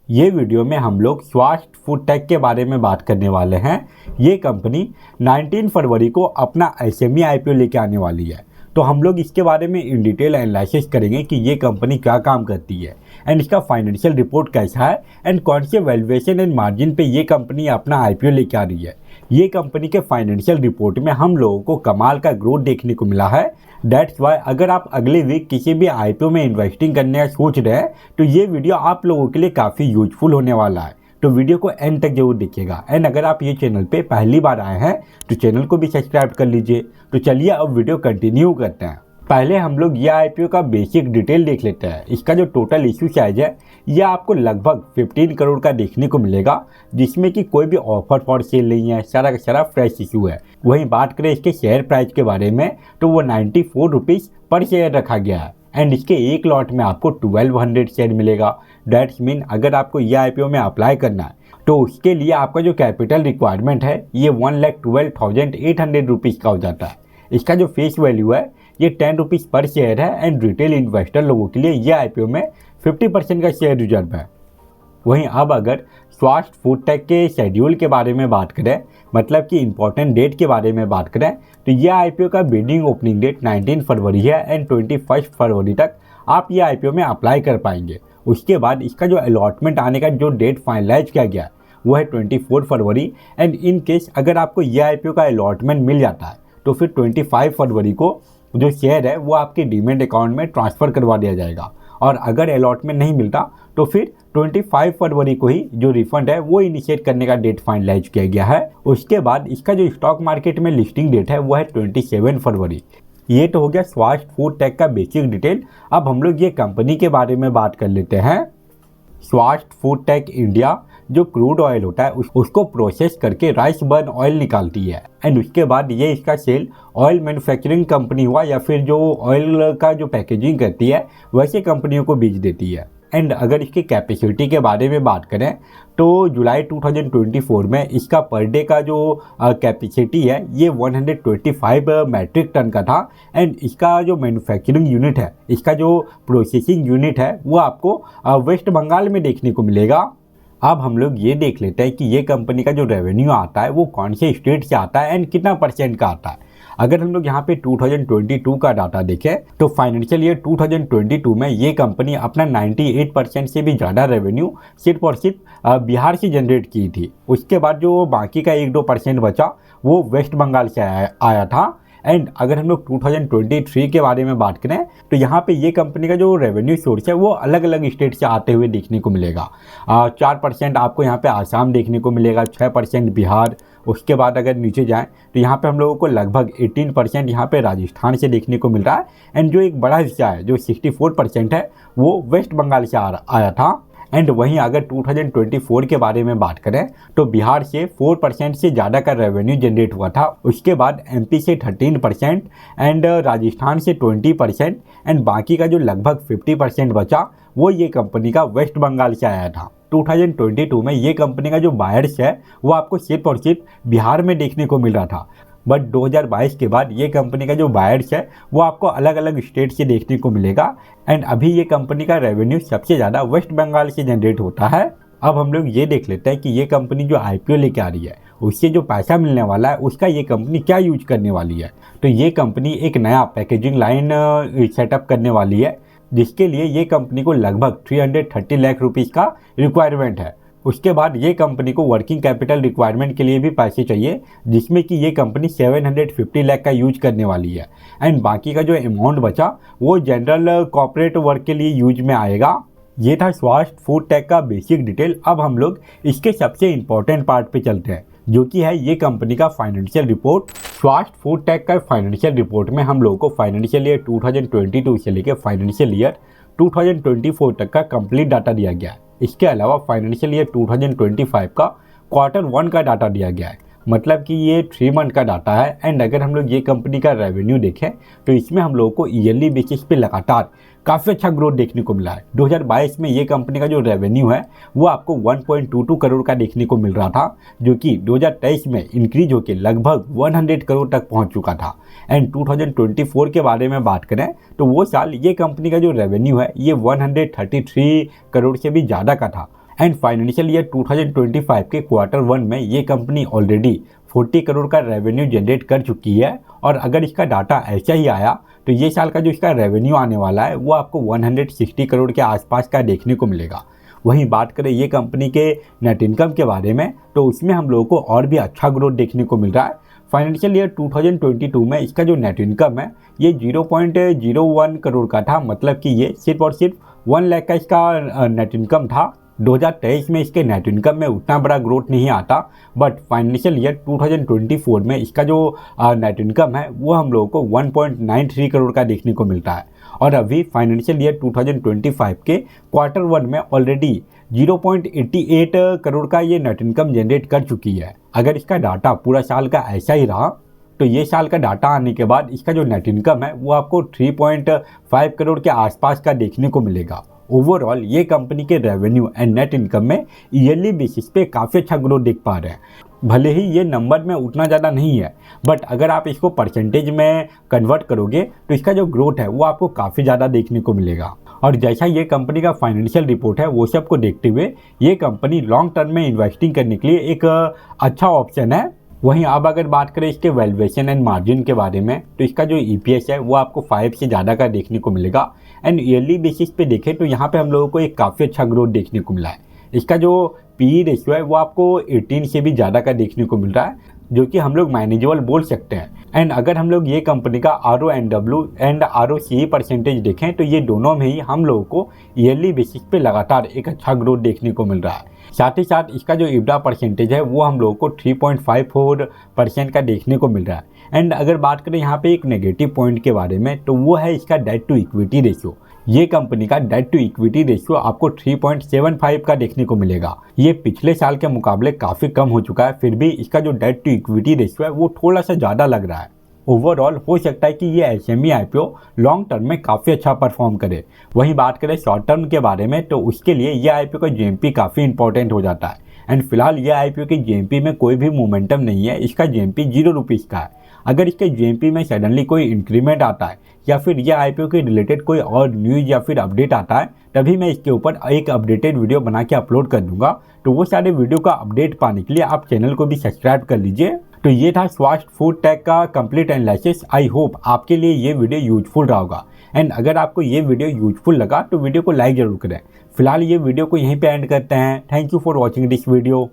ये वीडियो में हम लोग स्वास्थ्य फूड टेक के बारे में बात करने वाले हैं। ये कंपनी 19 फरवरी को अपना एसएमई आईपीओ लेके आने वाली है। तो हम लोग इसके बारे में इन डिटेल एनालिसिस करेंगे कि ये कंपनी क्या काम करती है एंड इसका फाइनेंशियल रिपोर्ट कैसा है एंड कौन से वैल्यूएशन एंड मार्जिन पे ये कंपनी अपना आईपीओ लेके आ रही है। ये कंपनी के फाइनेंशियल रिपोर्ट में हम लोगों को कमाल का ग्रोथ देखने को मिला है। दैट्स वाई अगर आप अगले वीक किसी भी आईपीओ में इन्वेस्टिंग करने का सोच रहे हैं तो ये वीडियो आप लोगों के लिए काफ़ी यूजफुल होने वाला है। तो वीडियो को एंड तक जरूर देखिएगा एंड अगर आप ये चैनल पे पहली बार आए हैं तो चैनल को भी सब्सक्राइब कर लीजिए। तो चलिए अब वीडियो कंटिन्यू करते हैं। पहले हम लोग ये आईपीओ का बेसिक डिटेल देख लेते हैं। इसका जो टोटल इशू साइज है ये आपको लगभग 15 करोड़ का देखने को मिलेगा, जिसमें कि कोई भी ऑफर फॉर सेल नहीं है, सारा का सारा फ्रेश इशू है। वहीं बात करें इसके शेयर प्राइस के बारे में तो वो 94 रुपीज़ पर शेयर रखा गया है एंड इसके एक लॉट में आपको 1200 शेयर मिलेगा। दैट्स मीन अगर आपको ये आईपीओ में अप्लाई करना है तो उसके लिए आपका जो कैपिटल रिक्वायरमेंट है ये 1,12,800 रुपीज़ का हो जाता है। इसका जो फेस वैल्यू है ये 10 रुपीज़ पर शेयर है एंड रिटेल इन्वेस्टर लोगों के लिए ये आईपीओ में 50% का शेयर रिजर्व है। वहीं अब अगर स्वास्थ्य फूड टेक के शेड्यूल के बारे में बात करें, मतलब कि इंपॉर्टेंट डेट के बारे में बात करें, तो यह आईपीओ का बिडिंग ओपनिंग डेट 19 फरवरी है एंड 21 फरवरी तक आप ये आईपीओ में अप्लाई कर पाएंगे। उसके बाद इसका जो अलॉटमेंट आने का जो डेट फाइनलाइज किया गया वो है 24 फरवरी एंड इन केस अगर आपको ये आईपीओ का अलॉटमेंट मिल जाता है तो फिर 25 फरवरी को जो शेयर है वो आपके डीमेट अकाउंट में ट्रांसफ़र करवा दिया जाएगा। और अगर अलॉटमेंट नहीं मिलता तो फिर 25 फरवरी को ही जो रिफंड है वो इनिशिएट करने का डेट फाइनलाइज किया गया है। उसके बाद इसका जो स्टॉक मार्केट में लिस्टिंग डेट है वो है 27 फरवरी। ये तो हो गया स्वास्थ्य फूड टेक का बेसिक डिटेल। अब हम लोग ये कंपनी के बारे में बात कर लेते हैं। स्वास्थ्य फूड टेक इंडिया जो क्रूड ऑयल होता है उसको प्रोसेस करके राइस बर्न ऑयल निकालती है एंड उसके बाद ये इसका सेल ऑयल मैन्युफैक्चरिंग कंपनी हुआ या फिर जो ऑयल का जो पैकेजिंग करती है वैसे कंपनियों को बेच देती है। एंड अगर इसकी कैपेसिटी के बारे में बात करें तो जुलाई 2024 में इसका पर डे का जो कैपेसिटी है ये 125 मैट्रिक टन का था एंड इसका जो मैन्युफैक्चरिंग यूनिट है, इसका जो प्रोसेसिंग यूनिट है वो आपको वेस्ट बंगाल में देखने को मिलेगा। अब हम लोग ये देख लेते हैं कि ये कंपनी का जो रेवेन्यू आता है वो कौन से स्टेट से आता है एंड कितना % का आता है। अगर हम लोग यहाँ पे 2022 का डाटा देखें तो फाइनेंशियल ईयर 2022 में ये कंपनी अपना 98% से भी ज़्यादा रेवेन्यू सिर्फ और सिर्फ बिहार से जनरेट की थी। उसके बाद जो बाकी का 1-2% बचा वो वेस्ट बंगाल से आया था। एंड अगर हम लोग 2023 के बारे में बात करें तो यहाँ पे ये कंपनी का जो रेवेन्यू सोर्स है वो अलग अलग स्टेट से आते हुए देखने को मिलेगा। 4% आपको यहाँ पे आसाम देखने को मिलेगा, 6% बिहार। उसके बाद अगर नीचे जाएं तो यहाँ पे हम लोगों को लगभग 18% यहाँ पे राजस्थान से देखने को मिल रहा है एंड जो एक बड़ा हिस्सा है जो 64% है वो वेस्ट बंगाल से आया था। एंड वहीं अगर 2024 के बारे में बात करें तो बिहार से 4% से ज़्यादा का रेवेन्यू जनरेट हुआ था। उसके बाद एमपी से 13% एंड राजस्थान से 20% एंड बाकी का जो लगभग 50% बचा वो ये कंपनी का वेस्ट बंगाल से आया था। 2022 में ये कंपनी का जो बायर्स है वो आपको सिर्फ और सिर्फ बिहार में देखने को मिल रहा था, बट 2022 के बाद ये कंपनी का जो बायर्स है वो आपको अलग अलग स्टेट से देखने को मिलेगा एंड अभी ये कंपनी का रेवेन्यू सबसे ज़्यादा वेस्ट बंगाल से जनरेट होता है। अब हम लोग ये देख लेते हैं कि ये कंपनी जो आईपीओ लेके आ रही है उससे जो पैसा मिलने वाला है उसका ये कंपनी क्या यूज करने वाली है। तो ये कंपनी एक नया पैकेजिंग लाइन सेटअप करने वाली है जिसके लिए ये कंपनी को लगभग 330 लाख रुपीज़ का रिक्वायरमेंट है। उसके बाद ये कंपनी को वर्किंग कैपिटल रिक्वायरमेंट के लिए भी पैसे चाहिए जिसमें कि ये कंपनी 750 लाख का यूज करने वाली है एंड बाकी का जो अमाउंट बचा वो जनरल कॉर्पोरेट वर्क के लिए यूज में आएगा। ये था स्वास्थ्य फूड टेक का बेसिक डिटेल। अब हम लोग इसके सबसे इम्पोर्टेंट पार्ट पे चलते हैं जो कि है ये कंपनी का फाइनेंशियल रिपोर्ट। स्वास्थ्य फूड टेक का फाइनेंशियल रिपोर्ट में हम लोगों को फाइनेंशियल ईयर 2022 से लेकर फाइनेंशियल ईयर 2024 तक का कंप्लीट डाटा दिया गया है। इसके अलावा फाइनेंशियल ईयर 2025 का Q1 का डाटा दिया गया है, मतलब कि ये 3 मंथ का डाटा है। एंड अगर हम लोग ये कंपनी का रेवेन्यू देखें तो इसमें हम लोगों को ईयरली बेसिस पे लगातार काफ़ी अच्छा ग्रोथ देखने को मिला है। 2022 में ये कंपनी का जो रेवेन्यू है वो आपको 1.22 करोड़ का देखने को मिल रहा था, जो कि 2023 में इंक्रीज होकर लगभग 100 करोड़ तक पहुंच चुका था। एंड 2024 के बारे में बात करें तो वो साल ये कंपनी का जो रेवेन्यू है ये 133 करोड़ से भी ज़्यादा का था। एंड फाइनेंशियल ईयर 2025 के क्वार्टर 1 में ये कंपनी ऑलरेडी 40 करोड़ का रेवेन्यू जनरेट कर चुकी है। और अगर इसका डाटा ऐसा ही आया तो ये साल का जो इसका रेवेन्यू आने वाला है वो आपको 160 करोड़ के आसपास का देखने को मिलेगा। वहीं बात करें ये कंपनी के नेट इनकम के बारे में तो उसमें हम लोगों को और भी अच्छा ग्रोथ देखने को मिल रहा है। फाइनेंशियल ईयर 2022 में इसका जो नेट इनकम है ये 0.01 करोड़ का था, मतलब कि ये सिर्फ और सिर्फ 1 लाख का इसका नेट इनकम था। 2023 में इसके नेट इनकम में उतना बड़ा ग्रोथ नहीं आता, बट फाइनेंशियल ईयर 2024 में इसका जो नेट इनकम है वो हम लोगों को 1.93 करोड़ का देखने को मिलता है। और अभी फाइनेंशियल ईयर 2025 के क्वार्टर 1 में ऑलरेडी 0.88 करोड़ का ये नेट इनकम जनरेट कर चुकी है। अगर इसका डाटा पूरा साल का ऐसा ही रहा तो ये साल का डाटा आने के बाद इसका जो नेट इनकम है वो आपको 3.5 करोड़ के आसपास का देखने को मिलेगा। ओवरऑल ये कंपनी के रेवेन्यू एंड नेट इनकम में ईयरली बेसिस पे काफ़ी अच्छा ग्रोथ देख पा रहे हैं। भले ही ये नंबर में उतना ज़्यादा नहीं है, बट अगर आप इसको परसेंटेज में कन्वर्ट करोगे तो इसका जो ग्रोथ है वो आपको काफ़ी ज़्यादा देखने को मिलेगा। और जैसा ये कंपनी का फाइनेंशियल रिपोर्ट है वो सब को देखते हुए ये कंपनी लॉन्ग टर्म में इन्वेस्टिंग करने के लिए एक अच्छा ऑप्शन है। वहीं अब अगर बात करें इसके वैल्यूएशन एंड मार्जिन के बारे में तो इसका जो EPS है वो आपको 5 से ज़्यादा का देखने को मिलेगा। एंड ईयरली बेसिस पे देखें तो यहाँ पे हम लोगों को एक काफ़ी अच्छा ग्रोथ देखने को मिला है। इसका जो PE रेशियो है वो आपको 18 से भी ज़्यादा का देखने को मिल रहा है, जो कि हम लोग मैनेजेबल बोल सकते हैं। एंड अगर हम लोग ये कंपनी का RONW एंड ROCE परसेंटेज देखें तो ये दोनों में ही हम लोगों को ईयरली बेसिस पे लगातार एक अच्छा ग्रोथ देखने को मिल रहा है। साथ ही साथ इसका जो EBITDA परसेंटेज है वो हम लोगों को 3.54% का देखने को मिल रहा है। एंड अगर बात करें यहाँ पे एक नेगेटिव पॉइंट के बारे में तो वो है इसका डेट टू इक्विटी रेशियो। ये कंपनी का डेट टू इक्विटी रेशियो आपको 3.75 का देखने को मिलेगा। ये पिछले साल के मुकाबले काफ़ी कम हो चुका है, फिर भी इसका जो डेट टू इक्विटी रेशियो है वो थोड़ा सा ज़्यादा लग रहा है। ओवरऑल हो सकता है कि ये SME IPO लॉन्ग टर्म में काफ़ी अच्छा परफॉर्म करे। वहीं बात करें शॉर्ट टर्म के बारे में तो उसके लिए ये IPO का GMP काफ़ी इंपॉर्टेंट हो जाता है। एंड फिलहाल ये IPO की GMP में कोई भी मोमेंटम नहीं है, इसका GMP 0 रुपीज़ का है। अगर इसके GMP में सडनली कोई इंक्रीमेंट आता है या फिर ये IPO के रिलेटेड कोई और न्यूज़ या फिर अपडेट आता है तभी मैं इसके ऊपर एक अपडेटेड वीडियो बना के अपलोड कर दूंगा। तो वो सारे वीडियो का अपडेट पाने के लिए आप चैनल को भी सब्सक्राइब कर लीजिए। तो ये था स्वास्ट फूड टेक का कंप्लीट एनालिसिस। आई होप आपके लिए ये वीडियो यूजफुल रहा होगा। एंड अगर आपको ये वीडियो यूजफुल लगा तो वीडियो को लाइक जरूर करें। फिलहाल ये वीडियो को यहीं पे एंड करते हैं। Thank you for watching this video.